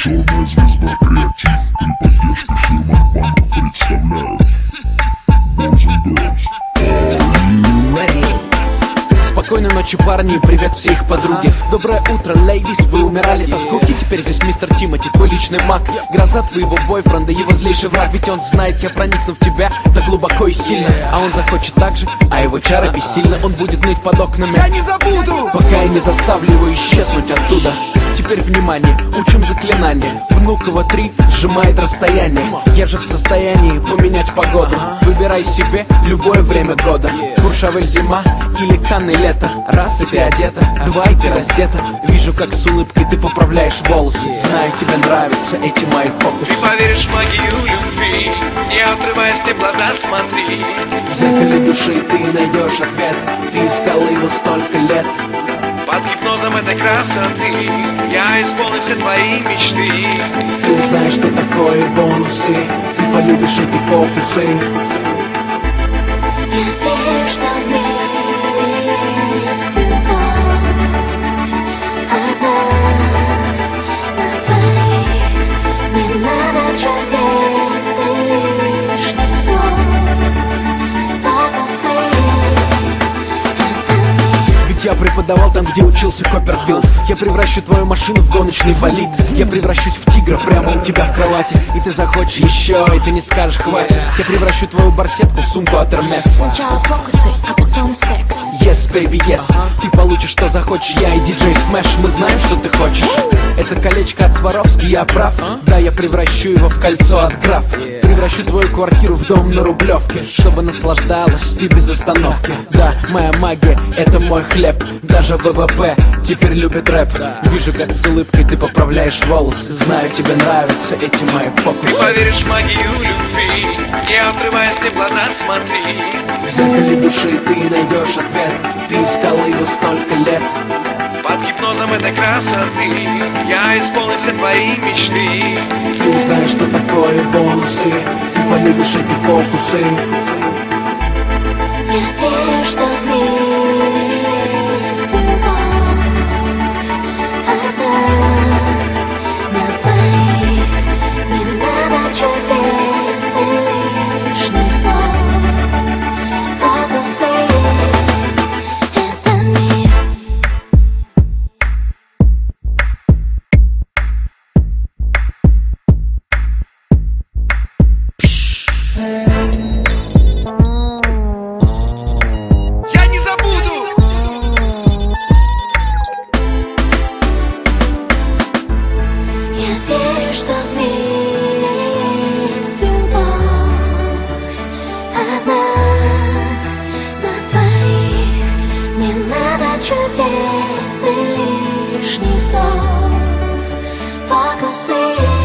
Черная звезда креатив при поддержке Шерман Банк представляют Boys and Girls. Спокойной ночи, парни, привет все их подруги. Доброе утро, лейдис, вы умирали со скуки. Теперь здесь мистер Тимати, твой личный маг. Гроза твоего бойфренда, его злейший враг. Ведь он знает, я проникну в тебя так глубоко и сильно. А он захочет так же, а его чары бессильны. Он будет ныть под окнами, я не забуду, пока я не заставлю его исчезнуть оттуда. Теперь внимание, учим заклинание. Внуково 3 сжимает расстояние. Я же в состоянии поменять погоду. Выбирай себе любое время года. Куршавель зима или Канны лето. Раз и ты одета, два и ты раздета. Вижу, как с улыбкой ты поправляешь волосы. Знаю, тебе нравятся эти мои фокусы. Ты поверишь в магию любви, не отрываясь, ты в глаза смотри. В зеркале души ты найдешь ответ. Ты искал его столько лет. Под гипнозом этой красоты я исполню все твои мечты. Ты узнаешь, что такое бонусы. Ты полюбишь эти фокусы. Я верю, что в мире есть любовь одна на двоих. Не надо чудес и лишних слов. Фокусы. Ведь я преподавал там, где учился Копперфилд. Я превращу твою машину в гоночный болид. Я превращусь в тигра прямо у тебя в кровати. И ты захочешь еще, и ты не скажешь хватит. Я превращу твою барсетку в сумку от Hermes. Сначала фокусы, а потом секс. Yes, baby, yes. Ты получишь, что захочешь. Я и диджей Смэш, мы знаем, что ты хочешь. Это колечко от Сваровски, я прав. Да, я превращу его в кольцо от Граф. Превращу твою квартиру в дом на Рублевке, чтобы наслаждалась ты без остановки. Да, моя магия — это мой хлеб. Даже ВВП теперь любит рэп. Вижу, как с улыбкой ты поправляешь волосы. Знаю, тебе нравятся эти мои Ты фокусы. поверишь в магию любви, не отрываясь, ты в глаза смотри. В зеркале души ты найдешь ответ. Ты искал его столько лет. Под гипнозом этой красоты я исполню все твои мечты. Ты узнаешь, что такое бонусы. Ты полюбишь эти фокусы. Я верю, что в мире есть любовь одна на двоих. Не надо чудес и лишних слов. Фокусы — это миф. Я не забуду. Я верю, что в мире есть любовь одна на двоих. Не надо чудес и лишних слов. Фокусы.